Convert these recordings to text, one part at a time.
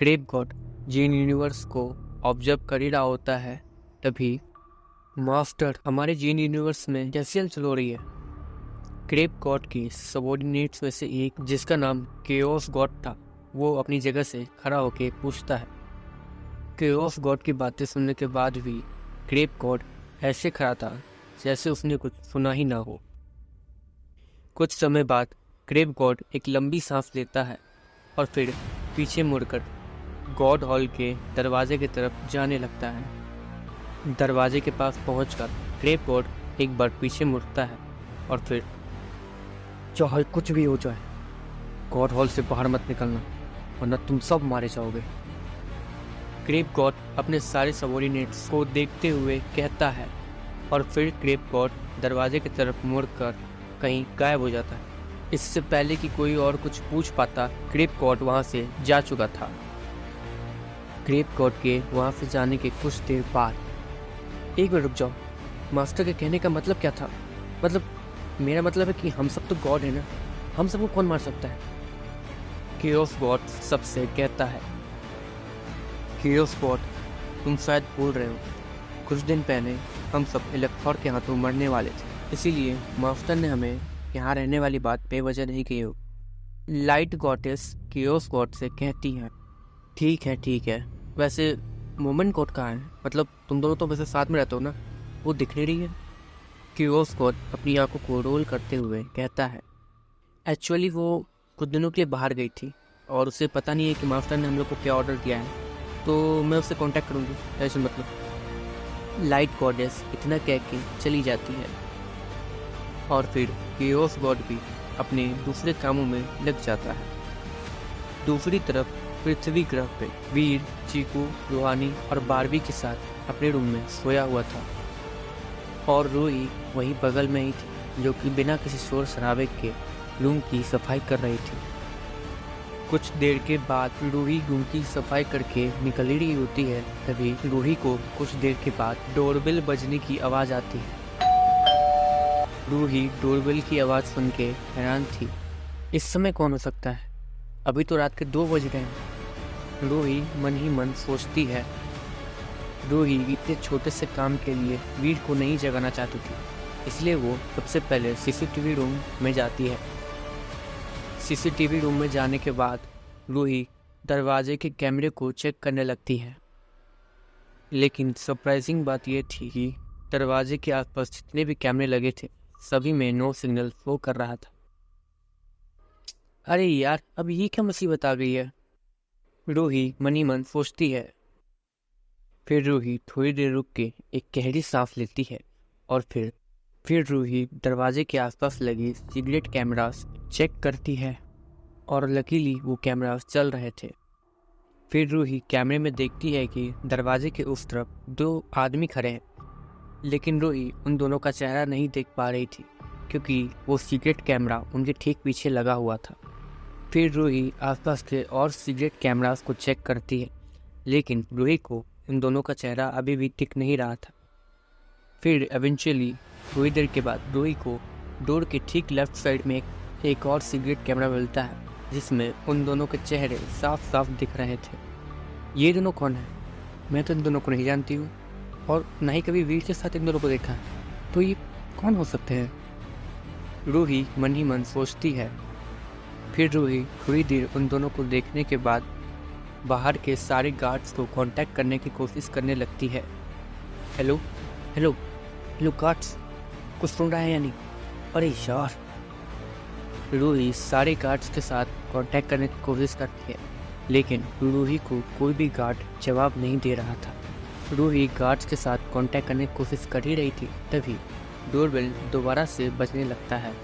Crab God gene universe को observe कर ही रहा होता है, तभी मास्टर हमारे जीन यूनिवर्स में कैसी हलचल हो रही है। क्रेब गॉड की सबॉर्डिनेट्स में से एक, जिसका नाम केओस गॉड था, वो अपनी जगह से खड़ा होकर पूछता है। केओस गॉड की बातें सुनने के बाद भी क्रेब गॉड ऐसे खड़ा था जैसे उसने कुछ सुना ही ना हो। कुछ समय बाद क्रेब गॉड एक लंबी सांस लेता है और फिर पीछे मुड़कर गॉड हॉल के दरवाजे की तरफ जाने लगता है। दरवाजे के पास पहुंचकर क्रेब गॉड एक बार पीछे मुड़ता है और फिर, चाहे कुछ भी हो जाए, गॉड हॉल से बाहर मत निकलना वरना तुम सब मारे जाओगे। क्रेब गॉड अपने सारे सबॉर्डिनेट्स को देखते हुए कहता है और फिर क्रेब गॉड दरवाजे की तरफ मुड़कर कहीं गायब हो जाता है। इससे पहले कि कोई और कुछ पूछ पाता, क्रेब गॉड वहाँ से जा चुका था। क्रेब गॉड के वहाँ से जाने के कुछ देर बाद, एक मिनट रुक जाओ, मास्टर के कहने का मतलब क्या था? मतलब मेरा मतलब है कि हम सब तो गॉड है ना, हम सबको कौन मार सकता है? केओस गॉड सबसे कहता है। केओस गॉड, तुम शायद भूल रहे हो, कुछ दिन पहले हम सब इलेक्ट्रॉर के हाथों मरने वाले थे, इसीलिए मास्टर ने हमें यहाँ रहने वाली बात बेवजह नहीं कही हो। लाइट गॉडेस केओस गॉड से कहती है। ठीक है, वैसे मोमेंट गॉड कहाँ है? मतलब तुम दोनों तो वैसे साथ में रहते हो ना, वो दिख नहीं रही है। केओस गॉड अपनी आंखों को रोल करते हुए कहता है, एक्चुअली वो कुछ दिनों के लिए बाहर गई थी और उसे पता नहीं है कि मास्टर ने हम लोग को क्या ऑर्डर दिया है, तो मैं उससे कांटेक्ट करूँगी, ऐसे मतलब। लाइट गॉडेस इतना कह के चली जाती है और फिर केओस गॉड भी अपने दूसरे कामों में लग जाता है। दूसरी तरफ पृथ्वी ग्रह पे वीर, चीकू, रूहानी और बारबी के साथ अपने रूम में सोया हुआ था और रूही वहीं बगल में ही थी, जो कि बिना किसी शोर शराबे के रूम की सफाई कर रही थी। कुछ देर के बाद रूही रूम की सफाई करके निकल रही होती है, तभी रूही को कुछ देर के बाद डोरबेल बजने की आवाज़ आती है। रूही डोरबेल की आवाज़ सुन के हैरान थी। इस समय कौन हो सकता है? अभी तो रात के 2 बज गए हैं। रूही मन ही मन सोचती है। रूही इतने छोटे से काम के लिए वीर को नहीं जगाना चाहती थी, इसलिए वो सबसे पहले सीसीटीवी रूम में जाती है। सीसीटीवी रूम में जाने के बाद रूही दरवाजे के कैमरे को चेक करने लगती है, लेकिन सरप्राइजिंग बात यह थी कि दरवाजे के आसपास जितने भी कैमरे लगे थे, सभी में नो सिग्नल शो कर रहा था। अरे यार, अब ये क्या मुसीबत आ गई है? रूही मनी मन सोचती है। फिर रूही थोड़ी देर रुक के एक गहरी सांस लेती है और फिर रूही दरवाजे के आसपास लगे सिगरेट कैमरास चेक करती है और लकीली वो कैमरास चल रहे थे। फिर रूही कैमरे में देखती है कि दरवाजे के उस तरफ 2 आदमी खड़े हैं, लेकिन रूही उन दोनों का चेहरा नहीं देख पा रही थी क्योंकि वो सिगरेट कैमरा उनके ठीक पीछे लगा हुआ था। फिर रूही आसपास के और सिगरेट कैमरास को चेक करती है, लेकिन रूही को इन दोनों का चेहरा अभी भी दिख नहीं रहा था। फिर एवेंचुअली थोड़ी देर के बाद रूही को डोर के ठीक लेफ्ट साइड में एक और सिगरेट कैमरा मिलता है, जिसमें उन दोनों के चेहरे साफ साफ दिख रहे थे। ये दोनों कौन है? मैं तो इन दोनों को नहीं जानती हूँ और ना ही कभी वीर के साथ इन दोनों को देखा है, तो ये कौन हो सकते हैं? रूही मन ही मन सोचती है। फिर रूही थोड़ी देर उन दोनों को देखने के बाद बाहर के सारे गार्ड्स को कांटेक्ट करने की कोशिश करने लगती है। हेलो गार्ड्स, कुछ सुन रहा है या नहीं? अरे यार। रूही सारे गार्ड्स के साथ कांटेक्ट करने की कोशिश करती है, लेकिन रूही को कोई भी गार्ड जवाब नहीं दे रहा था। रूही गार्ड्स के साथ कांटेक्ट करने की कोशिश कर ही रही थी, तभी डोरबेल दोबारा से बजने लगता है।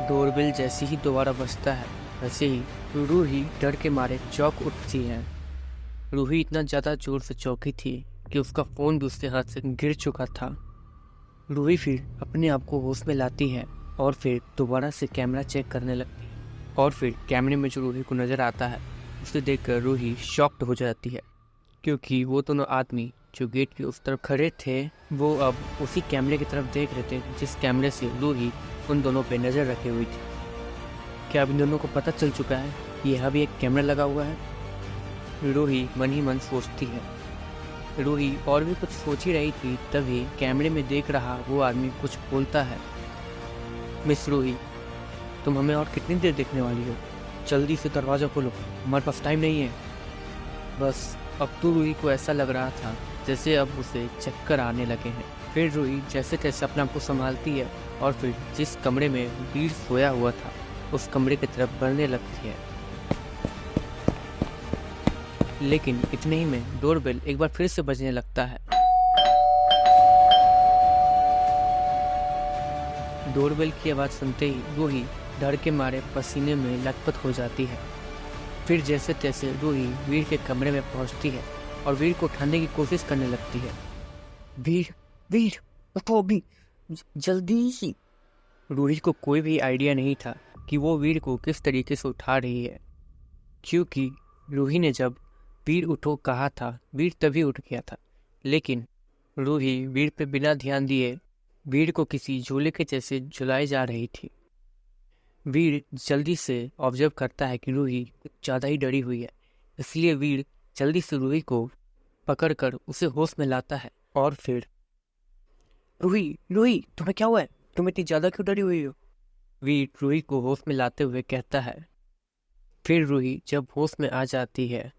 डोरबेल जैसे ही दोबारा बजता है, वैसे ही रूही डर के मारे चौंक उठती है। रूही इतना ज़्यादा जोर से चौंकी थी कि उसका फ़ोन भी उसके हाथ से गिर चुका था। रूही फिर अपने आप को होश में लाती है और फिर दोबारा से कैमरा चेक करने लगती है और फिर कैमरे में जो रूही को नज़र आता है, उसे देखकर रूही शॉक्ड हो जाती है, क्योंकि वो दोनों आदमी जो गेट के उस तरफ खड़े थे, वो अब उसी कैमरे की तरफ देख रहे थे जिस कैमरे से रूही उन दोनों पे नज़र रखे हुई थी। क्या अब इन दोनों को पता चल चुका है यहाँ भी एक कैमरा लगा हुआ है। रूही मन ही मन सोचती है। रूही और भी कुछ सोच ही रही थी, तभी कैमरे में देख रहा वो आदमी कुछ बोलता है। मिस रूही, तुम हमें और कितनी देर देखने वाली हो? जल्दी से दरवाज़ा खोलो, हमारे पास टाइम नहीं है। बस अब तो रूही को ऐसा लग रहा था जैसे अब उसे चक्कर आने लगे हैं। फिर रूही जैसे तैसे अपने आप को संभालती है और फिर जिस कमरे में वीर सोया हुआ था उस कमरे की तरफ बढ़ने लगती है। लेकिन इतने ही में डोरबेल एक बार फिर से बजने लगता है। डोरबेल की आवाज़ सुनते ही रूही डर के मारे पसीने में लथपथ हो जाती है। फिर जैसे तैसे रूही वीर के कमरे में पहुंचती है और वीर को उठाने की कोशिश करने लगती है। वीर, वीर, उठो अभी, जल्दी सी। रूही को कोई भी आइडिया नहीं था कि वो वीर को किस तरीके से उठा रही है, क्योंकि रूही ने जब वीर उठो कहा था वीर तभी उठ गया था। लेकिन रूही वीर पे बिना ध्यान दिए वीर को किसी झूले के जैसे झुलाई जा रही थी। वीर जल्दी से ऑब्जर्व करता है कि रूही कुछ ज़्यादा ही डरी हुई है, इसलिए वीर जल्दी से रूही को पकड़कर उसे होश में लाता है। और फिर रूही, रूही, तुम्हें क्या हुआ है? तुम इतनी ज़्यादा क्यों डरी हुई हो? वीर रूही को होश में लाते हुए कहता है। फिर रूही जब होश में आ जाती है,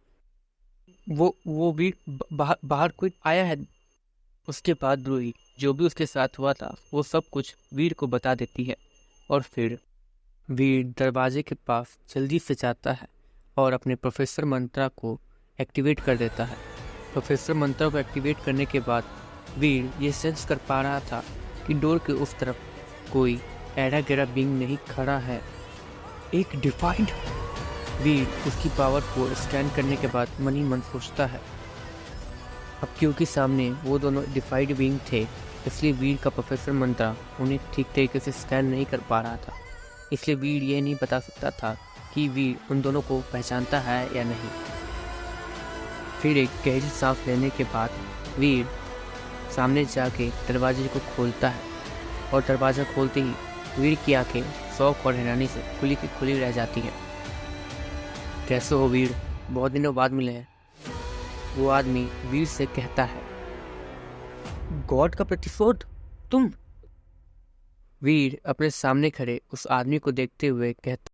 वो वीर बाहर कोई आया है। उसके बाद रूही जो भी उसके साथ हुआ था वो सब कुछ वीर को बता देती है। और फिर वीर दरवाजे के पास जल्दी से जाता है और अपने प्रोफेसर मंत्रा को एक्टिवेट कर देता है। प्रोफेसर मंत्रा को एक्टिवेट करने के बाद वीर ये सेंस कर पा रहा था कि डोर के उस तरफ कोई एरा गैरा बीइंग नहीं खड़ा है। एक डिफाइंड। वीर उसकी पावर को स्कैन करने के बाद मन ही मन सोचता है। अब क्योंकि सामने वो दोनों डिफाइड बीइंग थे, इसलिए वीर का प्रोफेसर मंत्रा उन्हें ठीक तरीके से स्कैन नहीं कर पा रहा था। इसलिए वीर ये नहीं बता सकता था कि वीर उन दोनों को पहचानता है या नहीं। फिर एक गहरी सांस लेने के बाद वीर सामने जाके दरवाजे को खोलता है और दरवाज़ा खोलते ही वीर की आंखें शौक और हैरानी से खुली की खुली रह जाती हैं। कैसे हो वीर? बहुत दिनों बाद मिले हैं। वो आदमी वीर से कहता है। गॉड का प्रतिशोध? तुम? वीर अपने सामने खड़े उस आदमी को देखते हुए कहता